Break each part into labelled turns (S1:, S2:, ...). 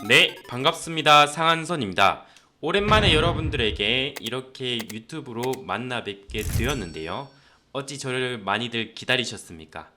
S1: 네, 반갑습니다. 상한선입니다. 오랜만에 여러분들에게 이렇게 유튜브로 만나 뵙게 되었는데요. 어찌 저를 많이들 기다리셨습니까?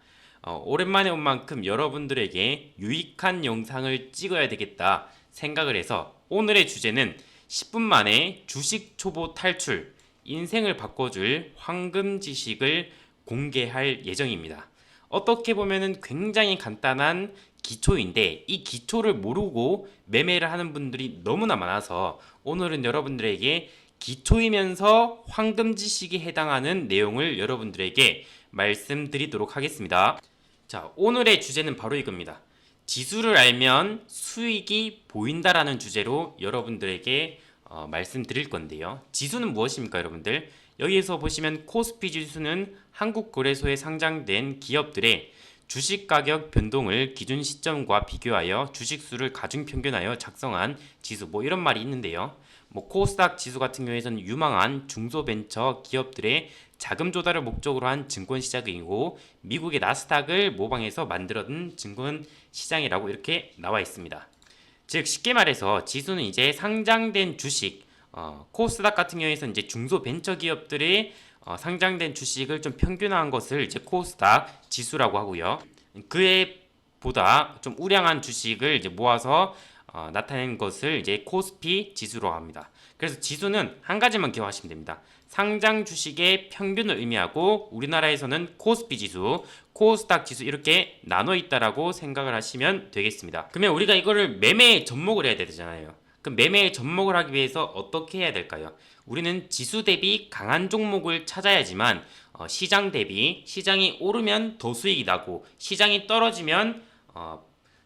S1: 오랜만에 온 만큼 여러분들에게 유익한 영상을 찍어야 되겠다 생각을 해서 오늘의 주제는 10분 만에 주식 초보 탈출, 인생을 바꿔줄 황금 지식을 공개할 예정입니다. 어떻게 보면은 굉장히 간단한 기초인데 이 기초를 모르고 매매를 하는 분들이 너무나 많아서 오늘은 여러분들에게 기초이면서 황금 지식에 해당하는 내용을 여러분들에게 말씀드리도록 하겠습니다. 자, 오늘의 주제는 바로 이겁니다. 지수를 알면 수익이 보인다라는 주제로 여러분들에게 말씀드릴 건데요. 지수는 무엇입니까, 여러분들? 여기에서 보시면 코스피 지수는 한국거래소에 상장된 기업들의 주식 가격 변동을 기준 시점과 비교하여 주식수를 가중평균하여 작성한 지수, 이런 말이 있는데요. 코스닥 지수 같은 경우에는 유망한 중소벤처 기업들의 자금 조달을 목적으로 한 증권 시장이고 미국의 나스닥을 모방해서 만들어진 증권 시장이라고 이렇게 나와 있습니다. 즉 쉽게 말해서 지수는 이제 상장된 주식, 코스닥 같은 경우에는 이제 중소벤처기업들의 상장된 주식을 좀 평균화한 것을 이제 코스닥 지수라고 하고요. 그에 보다 좀 우량한 주식을 이제 모아서 나타낸 것을 이제 코스피 지수로 합니다. 그래서 지수는 한 가지만 기억하시면 됩니다. 상장 주식의 평균을 의미하고 우리나라에서는 코스피 지수, 코스닥 지수 이렇게 나눠 있다라고 생각을 하시면 되겠습니다. 그러면 우리가 이거를 매매 접목을 해야 되잖아요. 그럼 매매 접목을 하기 위해서 어떻게 해야 될까요? 우리는 지수 대비 강한 종목을 찾아야지만 시장 대비 시장이 오르면 더 수익이 나고 시장이 떨어지면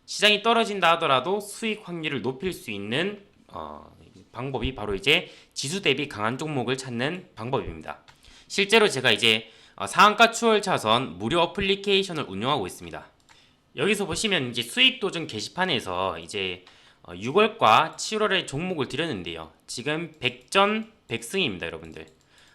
S1: 시장이 떨어진다 하더라도 수익 확률을 높일 수 있는 방법이 바로 이제 지수 대비 강한 종목을 찾는 방법입니다. 실제로 제가 이제 상한가 추월 차선 무료 어플리케이션을 운영하고 있습니다. 여기서 보시면 이제 수익 도중 게시판에서 이제 6월과 7월의 종목을 드렸는데요. 지금 100전 100승입니다, 여러분들.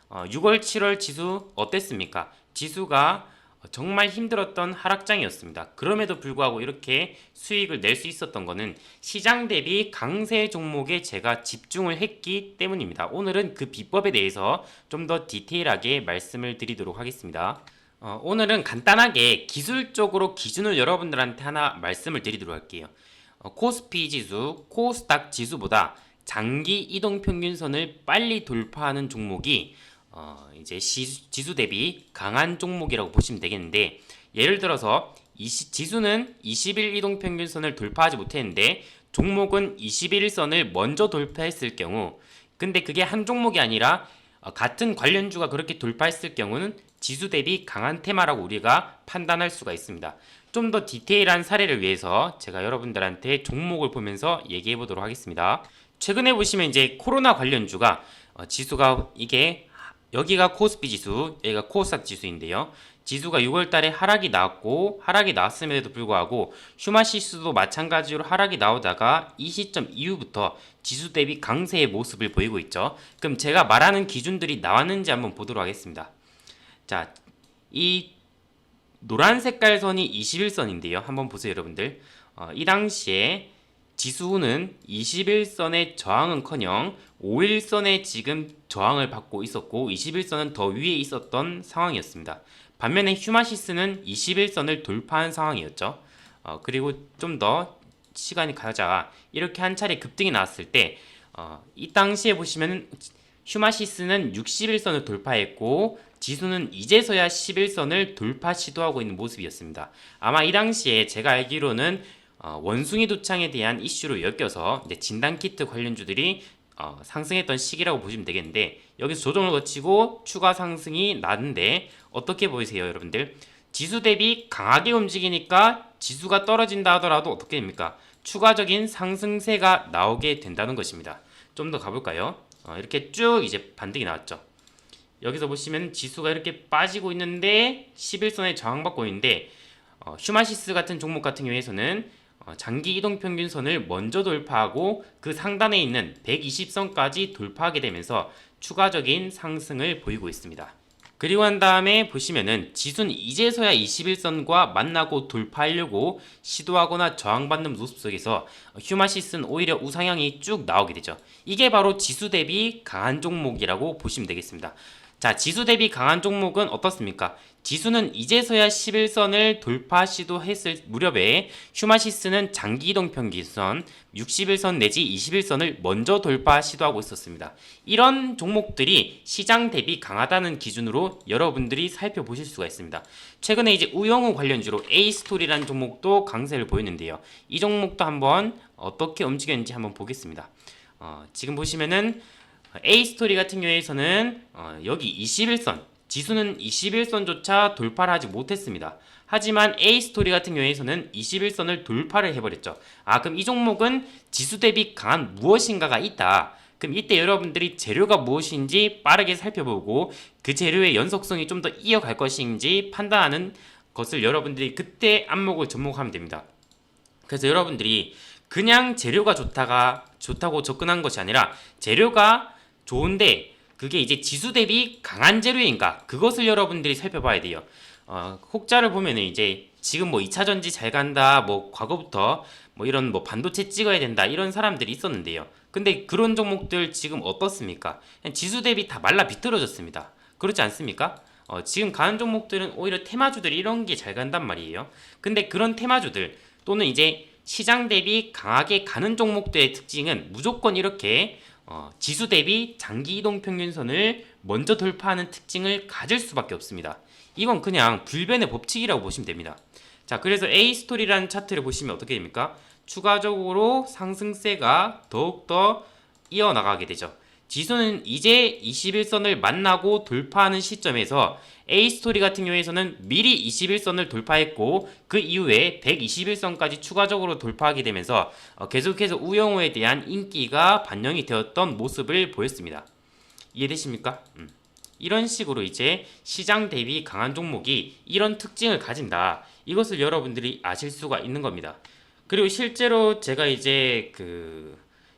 S1: 6월, 7월 지수 어땠습니까? 지수가 정말 힘들었던 하락장이었습니다. 그럼에도 불구하고 이렇게 수익을 낼 수 있었던 것은 시장 대비 강세 종목에 제가 집중을 했기 때문입니다. 오늘은 그 비법에 대해서 좀 더 디테일하게 말씀을 드리도록 하겠습니다. 오늘은 간단하게 기술적으로 기준을 여러분들한테 하나 말씀을 드리도록 할게요. 코스피 지수, 코스닥 지수보다 장기 이동 평균선을 빨리 돌파하는 종목이 이제 지수 대비 강한 종목이라고 보시면 되겠는데, 예를 들어서 지수는 20일 이동 평균선을 돌파하지 못했는데 종목은 21일선을 먼저 돌파했을 경우, 근데 그게 한 종목이 아니라 같은 관련주가 그렇게 돌파했을 경우는 지수 대비 강한 테마라고 우리가 판단할 수가 있습니다. 좀 더 디테일한 사례를 위해서 제가 여러분들한테 종목을 보면서 얘기해 보도록 하겠습니다. 최근에 보시면 이제 코로나 관련주가 지수가 이게 여기가 코스피 지수, 여기가 코스닥 지수인데요. 지수가 6월 달에 하락이 나왔고 하락이 나왔음에도 불구하고 휴마시스도 마찬가지로 하락이 나오다가 이 시점 이후부터 지수 대비 강세의 모습을 보이고 있죠. 그럼 제가 말하는 기준들이 나왔는지 한번 보도록 하겠습니다. 자, 이 노란 색깔 선이 21선인데요. 한번 보세요, 여러분들. 이 당시에 지수는 21선의 저항은커녕 5일선에 지금 저항을 받고 있었고 21선은 더 위에 있었던 상황이었습니다. 반면에 휴마시스는 21선을 돌파한 상황이었죠. 그리고 좀 더 시간이 가자 이렇게 한 차례 급등이 나왔을 때 이 당시에 보시면 휴마시스는 61선을 돌파했고 지수는 이제서야 11선을 돌파 시도하고 있는 모습이었습니다. 아마 이 당시에 제가 알기로는 원숭이 도창에 대한 이슈로 엮여서 이제 진단키트 관련주들이 상승했던 시기라고 보시면 되겠는데, 여기서 조정을 거치고 추가 상승이 나는데 어떻게 보이세요, 여러분들? 지수 대비 강하게 움직이니까 지수가 떨어진다 하더라도 어떻게 됩니까? 추가적인 상승세가 나오게 된다는 것입니다. 좀 더 가볼까요? 이렇게 쭉 이제 반등이 나왔죠. 여기서 보시면 지수가 이렇게 빠지고 있는데 11선에 저항받고 있는데 휴마시스 같은 종목 같은 경우에서는 장기 이동 평균선을 먼저 돌파하고 그 상단에 있는 120선까지 돌파하게 되면서 추가적인 상승을 보이고 있습니다. 그리고 한 다음에 보시면은 지수는 이제서야 21선과 만나고 돌파하려고 시도하거나 저항받는 모습 속에서 휴마시스는 오히려 우상향이 쭉 나오게 되죠. 이게 바로 지수 대비 강한 종목이라고 보시면 되겠습니다. 자, 지수 대비 강한 종목은 어떻습니까? 지수는 이제서야 11선을 돌파 시도했을 무렵에 휴마시스는 장기 이동 평균선 61선 내지 21선을 먼저 돌파 시도하고 있었습니다. 이런 종목들이 시장 대비 강하다는 기준으로 여러분들이 살펴보실 수가 있습니다. 최근에 이제 우영우 관련주로 A스토리라는 종목도 강세를 보였는데요. 이 종목도 한번 어떻게 움직였는지 한번 보겠습니다. 지금 보시면은 A스토리 같은 경우에서는 여기 21선 지수는 21선조차 돌파를 하지 못했습니다. 하지만 A스토리 같은 경우에서는 21선을 돌파를 해버렸죠. 그럼 이 종목은 지수 대비 강한 무엇인가가 있다. 그럼 이때 여러분들이 재료가 무엇인지 빠르게 살펴보고 그 재료의 연속성이 좀 더 이어갈 것인지 판단하는 것을 여러분들이 그때 안목을 접목하면 됩니다. 그래서 여러분들이 그냥 재료가 좋다고 접근한 것이 아니라 재료가 좋은데 그게 이제 지수 대비 강한 재료인가 그것을 여러분들이 살펴봐야 돼요. 혹자를 보면은 이제 지금 뭐 2차 전지 잘 간다 뭐 과거부터 뭐 이런 뭐 반도체 찍어야 된다 이런 사람들이 있었는데요. 근데 그런 종목들 지금 어떻습니까? 지수 대비 다 말라 비틀어졌습니다. 그렇지 않습니까? 지금 가는 종목들은 오히려 테마주들이 이런 게 잘 간단 말이에요. 근데 그런 테마주들 또는 이제 시장 대비 강하게 가는 종목들의 특징은 무조건 이렇게 지수 대비 장기 이동 평균선을 먼저 돌파하는 특징을 가질 수밖에 없습니다. 이건 그냥 불변의 법칙이라고 보시면 됩니다. 자, 그래서 A스토리라는 차트를 보시면 어떻게 됩니까? 추가적으로 상승세가 더욱더 이어나가게 되죠. 지수는 이제 21선을 만나고 돌파하는 시점에서 A스토리 같은 경우에서는 미리 21선을 돌파했고 그 이후에 121선까지 추가적으로 돌파하게 되면서 계속해서 우영우에 대한 인기가 반영이 되었던 모습을 보였습니다. 이해되십니까? 이런 식으로 이제 시장 대비 강한 종목이 이런 특징을 가진다. 이것을 여러분들이 아실 수가 있는 겁니다. 그리고 실제로 제가 이제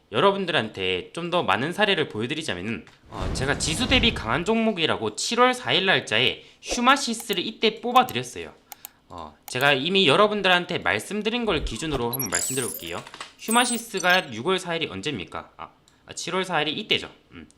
S1: 여러분들한테 좀 더 많은 사례를 보여드리자면은 제가 지수 대비 강한 종목이라고 7월 4일 날짜에 휴마시스를 이때 뽑아드렸어요. 제가 이미 여러분들한테 말씀드린 걸 기준으로 한번 말씀드려볼게요. 휴마시스가 6월 4일이 언제입니까? 7월 4일이 이때죠.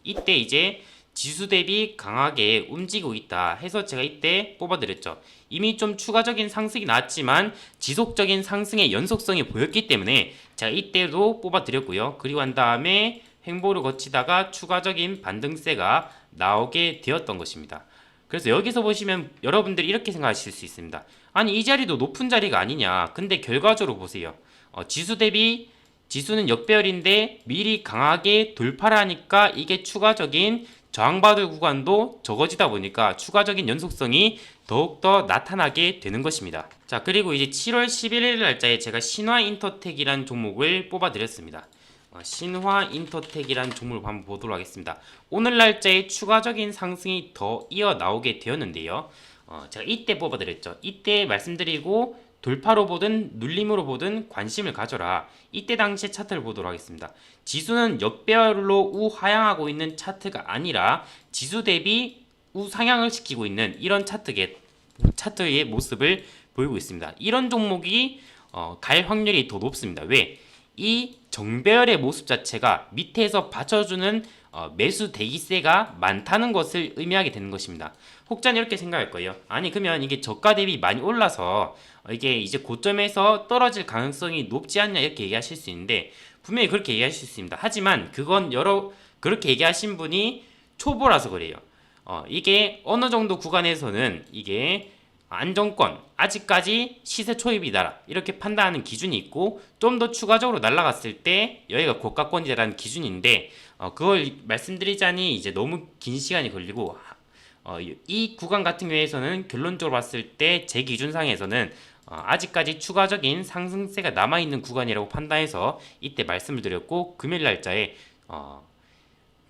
S1: 이때 이제 지수 대비 강하게 움직이고 있다 해서 제가 이때 뽑아드렸죠. 이미 좀 추가적인 상승이 나왔지만 지속적인 상승의 연속성이 보였기 때문에 제가 이때도 뽑아드렸고요. 그리고 한 다음에 횡보를 거치다가 추가적인 반등세가 나오게 되었던 것입니다. 그래서 여기서 보시면 여러분들이 이렇게 생각하실 수 있습니다. 아니 이 자리도 높은 자리가 아니냐. 근데 결과적으로 보세요. 지수 대비 지수는 역배열인데 미리 강하게 돌파를 하니까 이게 추가적인 저항받을 구간도 적어지다 보니까 추가적인 연속성이 더욱더 나타나게 되는 것입니다. 자, 그리고 이제 7월 11일 날짜에 제가 신화인터텍이라는 종목을 뽑아드렸습니다. 신화인터텍이라는 종목을 한번 보도록 하겠습니다. 오늘 날짜에 추가적인 상승이 더 이어나오게 되었는데요. 제가 이때 뽑아드렸죠. 이때 말씀드리고 돌파로 보든 눌림으로 보든 관심을 가져라. 이때 당시의 차트를 보도록 하겠습니다. 지수는 역배열로 우하향하고 있는 차트가 아니라 지수 대비 우상향을 시키고 있는 이런 차트의 모습을 보이고 있습니다. 이런 종목이 갈 확률이 더 높습니다. 왜? 이 정배열의 모습 자체가 밑에서 받쳐주는 매수 대기세가 많다는 것을 의미하게 되는 것입니다. 혹자는 이렇게 생각할 거예요. 아니 그러면 이게 저가 대비 많이 올라서 이게 이제 고점에서 떨어질 가능성이 높지 않냐 이렇게 얘기하실 수 있는데 분명히 그렇게 얘기하실 수 있습니다. 하지만 그건 그렇게 얘기하신 분이 초보라서 그래요. 이게 어느 정도 구간에서는 이게 안정권 아직까지 시세 초입이다 이렇게 판단하는 기준이 있고 좀 더 추가적으로 날아갔을 때 여기가 고가권이라는 기준인데 그걸 말씀드리자니 이제 너무 긴 시간이 걸리고 이 구간 같은 경우에서는 결론적으로 봤을 때 제 기준상에서는 아직까지 추가적인 상승세가 남아있는 구간이라고 판단해서 이때 말씀을 드렸고 금일 날짜에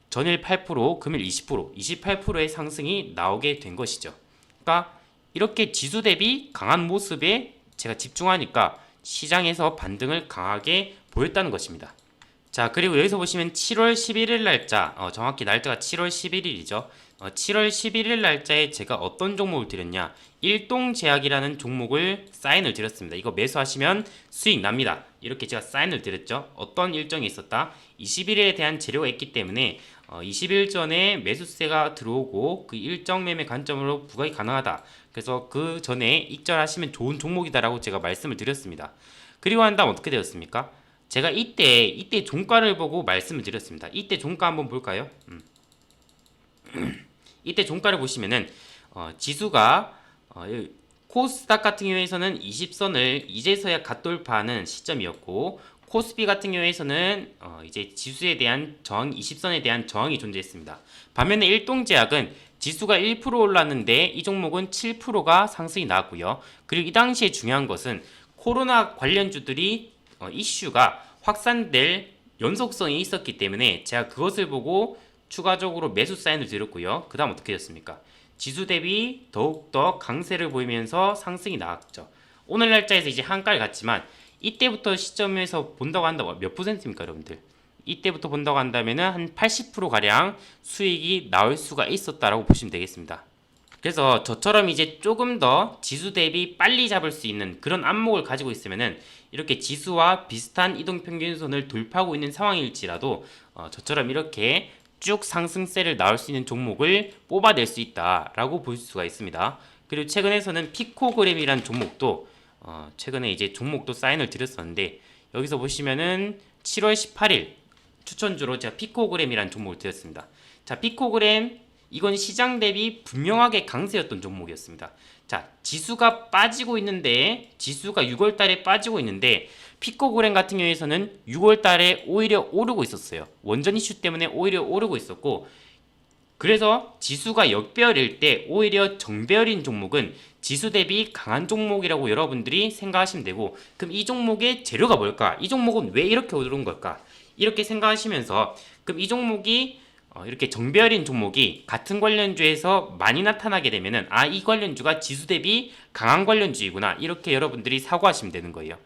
S1: 전일 8%, 금일 20%, 28%의 상승이 나오게 된 것이죠. 그러니까 이렇게 지수 대비 강한 모습에 제가 집중하니까 시장에서 반등을 강하게 보였다는 것입니다. 자, 그리고 여기서 보시면 7월 11일 날짜, 정확히 날짜가 7월 11일이죠. 7월 11일 날짜에 제가 어떤 종목을 드렸냐, 일동제약이라는 종목을 사인을 드렸습니다. 이거 매수하시면 수익 납니다. 이렇게 제가 사인을 드렸죠. 어떤 일정이 있었다, 20일에 대한 재료가 있기 때문에 20일 전에 매수세가 들어오고 그 일정 매매 관점으로 부각이 가능하다. 그래서 그 전에 익절하시면 좋은 종목이다라고 제가 말씀을 드렸습니다. 그리고 한 다음 어떻게 되었습니까? 제가 이때 종가를 보고 말씀을 드렸습니다. 이때 종가 한번 볼까요? 이때 종가를 보시면은 지수가 코스닥 같은 경우에서는 20선을 이제서야 갓돌파하는 시점이었고, 코스피 같은 경우에서는 이제 지수에 대한 저항, 20선에 대한 저항이 존재했습니다. 반면에 일동제약은 지수가 1% 올랐는데 이 종목은 7%가 상승이 나왔고요. 그리고 이 당시에 중요한 것은 코로나 관련주들이 이슈가 확산될 연속성이 있었기 때문에 제가 그것을 보고 추가적으로 매수 사인을 드렸고요. 그 다음 어떻게 됐습니까? 지수 대비 더욱더 강세를 보이면서 상승이 나왔죠. 오늘 날짜에서 이제 한가를 갔지만 이때부터 시점에서 본다고 한다면 몇 퍼센트입니까, 여러분들? 이때부터 본다고 한다면은 한 80% 가량 수익이 나올 수가 있었다라고 보시면 되겠습니다. 그래서 저처럼 이제 조금 더 지수 대비 빨리 잡을 수 있는 그런 안목을 가지고 있으면은 이렇게 지수와 비슷한 이동평균선을 돌파하고 있는 상황일지라도 저처럼 이렇게 쭉 상승세를 나올 수 있는 종목을 뽑아낼 수 있다라고 볼 수가 있습니다. 그리고 최근에서는 피코그램이란 종목도 최근에 이제 종목도 사인을 드렸었는데, 여기서 보시면은 7월 18일 추천주로 제가 피코그램이란 종목을 드렸습니다. 자, 피코그램 이건 시장 대비 분명하게 강세였던 종목이었습니다. 자, 지수가 빠지고 있는데, 지수가 6월 달에 빠지고 있는데 피코그램 같은 경우에서는 6월 달에 오히려 오르고 있었어요. 원전 이슈 때문에 오히려 오르고 있었고, 그래서 지수가 역배열일 때 오히려 정배열인 종목은 지수 대비 강한 종목이라고 여러분들이 생각하시면 되고, 그럼 이 종목의 재료가 뭘까? 이 종목은 왜 이렇게 오른 걸까? 이렇게 생각하시면서, 그럼 이 종목이 이렇게 정배열인 종목이 같은 관련주에서 많이 나타나게 되면은 이 관련주가 지수 대비 강한 관련주이구나, 이렇게 여러분들이 사고하시면 되는 거예요.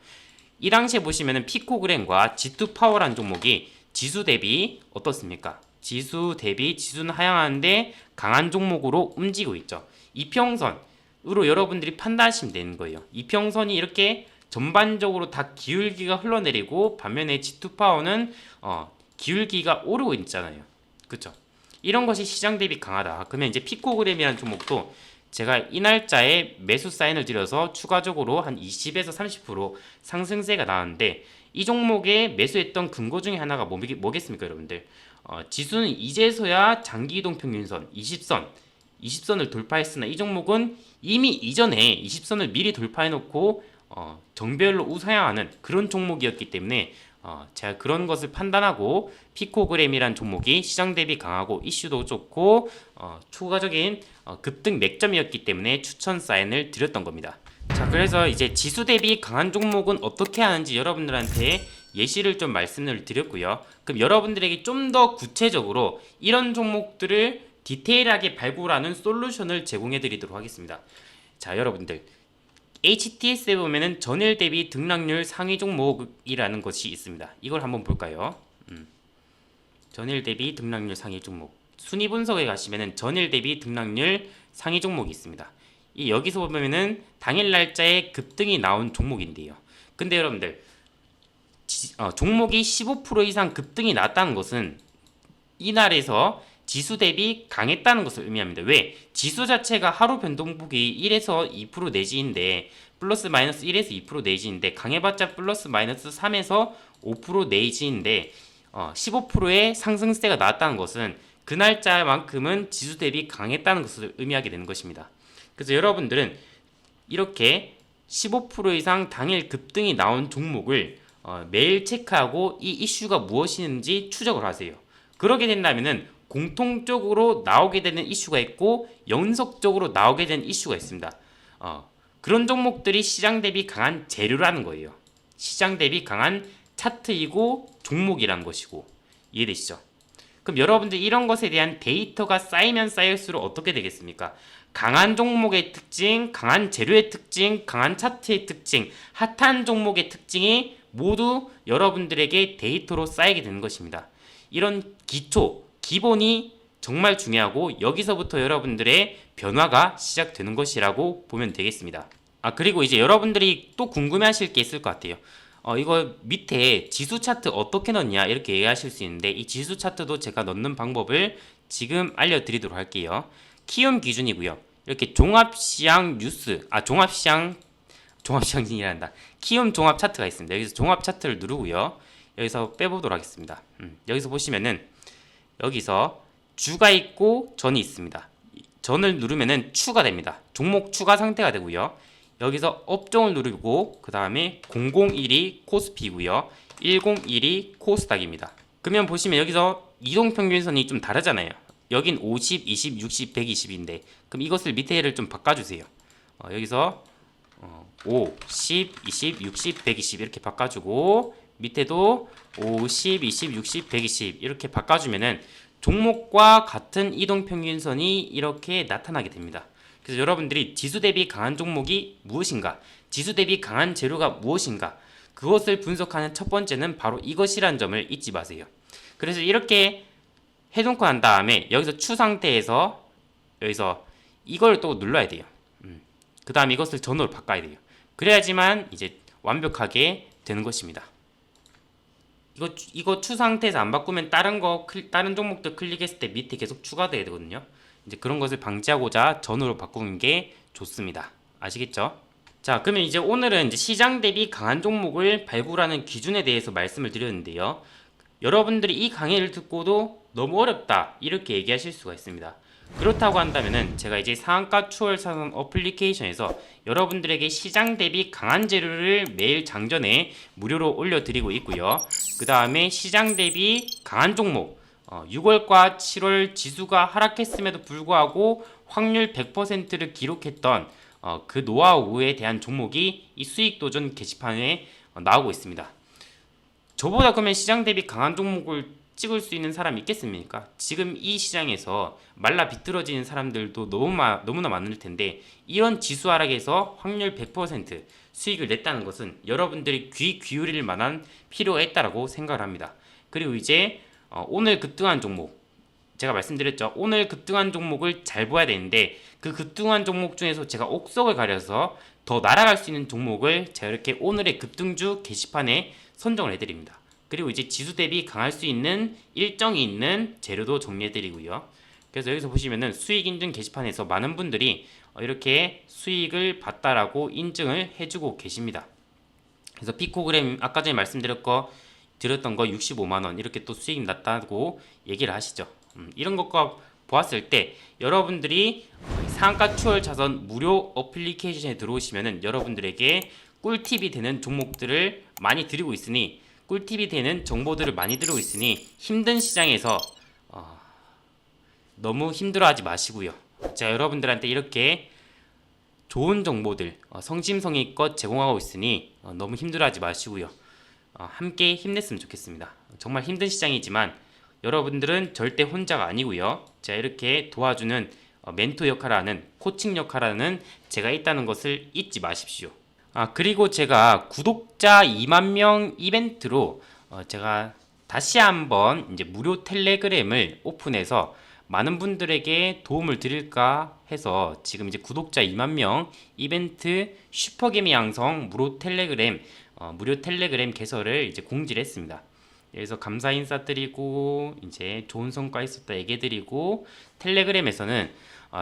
S1: 이 당시에 보시면은 피코그램과 G2파워라는 종목이 지수 대비 어떻습니까? 지수 대비 지수는 하향하는데 강한 종목으로 움직이고 있죠. 이평선으로 여러분들이 판단하시면 되는 거예요. 이평선이 이렇게 전반적으로 다 기울기가 흘러내리고, 반면에 G2파워는 기울기가 오르고 있잖아요. 그쵸? 이런 것이 시장 대비 강하다. 그러면 이제 피코그램이라는 종목도 제가 이 날짜에 매수 사인을 드려서 추가적으로 한 20에서 30% 상승세가 나왔는데, 이 종목에 매수했던 근거 중에 하나가 뭐겠습니까, 여러분들? 지수는 이제서야 장기이동 평균선 20선을 돌파했으나 이 종목은 이미 이전에 20선을 미리 돌파해놓고 정배열로 우상향하는 그런 종목이었기 때문에 제가 그런 것을 판단하고 피코그램이란 종목이 시장 대비 강하고 이슈도 좋고 추가적인 급등 맥점이었기 때문에 추천 사인을 드렸던 겁니다. 자, 그래서 이제 지수 대비 강한 종목은 어떻게 하는지 여러분들한테 예시를 좀 말씀을 드렸고요. 그럼 여러분들에게 좀 더 구체적으로 이런 종목들을 디테일하게 발굴하는 솔루션을 제공해 드리도록 하겠습니다. 자, 여러분들 HTS에 보면은 전일 대비 등락률 상위 종목이라는 것이 있습니다. 이걸 한번 볼까요? 전일 대비 등락률 상위 종목. 순위 분석에 가시면은 전일 대비 등락률 상위 종목이 있습니다. 여기서 보면은 당일 날짜에 급등이 나온 종목인데요. 근데 여러분들 종목이 15% 이상 급등이 났다는 것은 이날에서 지수 대비 강했다는 것을 의미합니다. 왜? 지수 자체가 하루 변동폭이 1에서 2% 내지인데, 플러스 마이너스 1에서 2% 내지인데, 강해봤자 플러스 마이너스 3에서 5% 내지인데 15%의 상승세가 나왔다는 것은 그 날짜만큼은 지수 대비 강했다는 것을 의미하게 되는 것입니다. 그래서 여러분들은 이렇게 15% 이상 당일 급등이 나온 종목을 매일 체크하고 이 이슈가 무엇인지 추적을 하세요. 그러게 된다면은 공통적으로 나오게 되는 이슈가 있고 연속적으로 나오게 되는 이슈가 있습니다. 그런 종목들이 시장 대비 강한 재료라는 거예요. 시장 대비 강한 차트이고 종목이란 것이고, 이해되시죠? 그럼 여러분들 이런 것에 대한 데이터가 쌓이면 쌓일수록 어떻게 되겠습니까? 강한 종목의 특징, 강한 재료의 특징, 강한 차트의 특징, 핫한 종목의 특징이 모두 여러분들에게 데이터로 쌓이게 되는 것입니다. 이런 기본이 정말 중요하고 여기서부터 여러분들의 변화가 시작되는 것이라고 보면 되겠습니다. 그리고 이제 여러분들이 또 궁금해하실 게 있을 것 같아요. 이거 밑에 지수 차트 어떻게 넣냐 이렇게 얘기하실 수 있는데 이 지수 차트도 제가 넣는 방법을 지금 알려드리도록 할게요. 키움 기준이고요. 이렇게 종합시장 뉴스, 종합시장이란다. 키움 종합 차트가 있습니다. 여기서 종합 차트를 누르고요. 여기서 빼보도록 하겠습니다. 여기서 보시면은 여기서 주가 있고 전이 있습니다. 전을 누르면은 추가됩니다. 종목 추가 상태가 되고요. 여기서 업종을 누르고 그 다음에 001이 코스피고요. 101이 코스닥입니다. 그러면 보시면 여기서 이동평균선이 좀 다르잖아요. 여긴 50, 20, 60, 120인데 그럼 이것을 밑에를 좀 바꿔주세요. 여기서 5, 10, 20, 60, 120 이렇게 바꿔주고 밑에도 5, 10, 20, 60, 120 이렇게 바꿔주면은 종목과 같은 이동평균선이 이렇게 나타나게 됩니다. 그래서 여러분들이 지수 대비 강한 종목이 무엇인가, 지수 대비 강한 재료가 무엇인가, 그것을 분석하는 첫 번째는 바로 이것이란 점을 잊지 마세요. 그래서 이렇게 해놓고 난 다음에 여기서 추 상태에서 여기서 이걸 또 눌러야 돼요. 그 다음 이것을 전호로 바꿔야 돼요. 그래야지만 이제 완벽하게 되는 것입니다. 이거 추 상태에서 안 바꾸면 다른 종목들 클릭했을 때 밑에 계속 추가돼야 되거든요. 이제 그런 것을 방지하고자 전후로 바꾸는 게 좋습니다. 아시겠죠? 자, 그러면 이제 오늘은 이제 시장 대비 강한 종목을 발굴하는 기준에 대해서 말씀을 드렸는데요. 여러분들이 이 강의를 듣고도 너무 어렵다 이렇게 얘기하실 수가 있습니다. 그렇다고 한다면은 제가 이제 상한가 추월 사선 어플리케이션에서 여러분들에게 시장 대비 강한 재료를 매일 장전에 무료로 올려드리고 있고요. 그 다음에 시장 대비 강한 종목 6월과 7월 지수가 하락했음에도 불구하고 확률 100%를 기록했던 그 노하우에 대한 종목이 이 수익도전 게시판에 나오고 있습니다. 저보다 그러면 시장 대비 강한 종목을 찍을 수 있는 사람이 있겠습니까? 지금 이 시장에서 말라 비틀어지는 사람들도 너무나 많을 텐데 이런 지수 하락에서 확률 100% 수익을 냈다는 것은 여러분들이 귀 기울일 만한 필요가 있다고 생각을 합니다. 그리고 이제 오늘 급등한 종목 제가 말씀드렸죠. 오늘 급등한 종목을 잘 봐야 되는데 그 급등한 종목 중에서 제가 옥석을 가려서 더 날아갈 수 있는 종목을 제가 이렇게 오늘의 급등주 게시판에 선정을 해드립니다. 그리고 이제 지수 대비 강할 수 있는 일정이 있는 재료도 정리해드리고요. 그래서 여기서 보시면은 수익 인증 게시판에서 많은 분들이 이렇게 수익을 봤다라고 인증을 해주고 계십니다. 그래서 피코그램 아까 전에 드렸던 거 65만원 이렇게 또 수익이 났다고 얘기를 하시죠. 이런 것과 보았을 때 여러분들이 상한가 추월 자선 무료 어플리케이션에 들어오시면은 여러분들에게 꿀팁이 되는 종목들을 많이 드리고 있으니 꿀팁이 되는 정보들을 많이 드리고 있으니 힘든 시장에서 너무 힘들어하지 마시고요. 제가 여러분들한테 이렇게 좋은 정보들 성심성의껏 제공하고 있으니 너무 힘들어하지 마시고요. 함께 힘냈으면 좋겠습니다. 정말 힘든 시장이지만 여러분들은 절대 혼자가 아니고요. 제가 이렇게 도와주는 멘토 역할을 하는 코칭 역할을 하는 제가 있다는 것을 잊지 마십시오. 그리고 제가 구독자 2만 명 이벤트로 제가 다시 한번 이제 무료 텔레그램을 오픈해서 많은 분들에게 도움을 드릴까 해서 지금 이제 구독자 2만 명 이벤트 슈퍼개미 양성 무료 텔레그램 개설을 이제 공지를 했습니다. 그래서 감사 인사 드리고 이제 좋은 성과 있었다 얘기 드리고 텔레그램에서는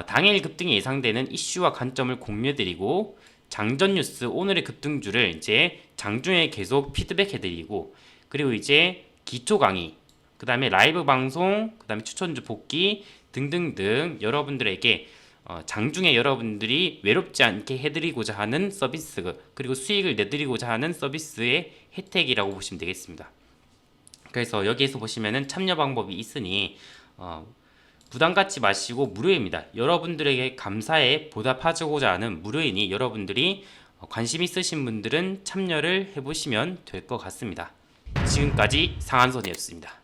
S1: 당일 급등이 예상되는 이슈와 관점을 공유해 드리고 장전 뉴스 오늘의 급등주를 이제 장중에 계속 피드백 해드리고 그리고 이제 기초 강의 그 다음에 라이브 방송 그 다음에 추천주 복귀 등등등 여러분들에게 장중에 여러분들이 외롭지 않게 해드리고자 하는 서비스 그리고 수익을 내드리고자 하는 서비스의 혜택이라고 보시면 되겠습니다. 그래서 여기에서 보시면은 참여 방법이 있으니 부담 갖지 마시고 무료입니다. 여러분들에게 감사에 보답하고자 하는 무료이니 여러분들이 관심 있으신 분들은 참여를 해보시면 될 것 같습니다. 지금까지 상한선이었습니다.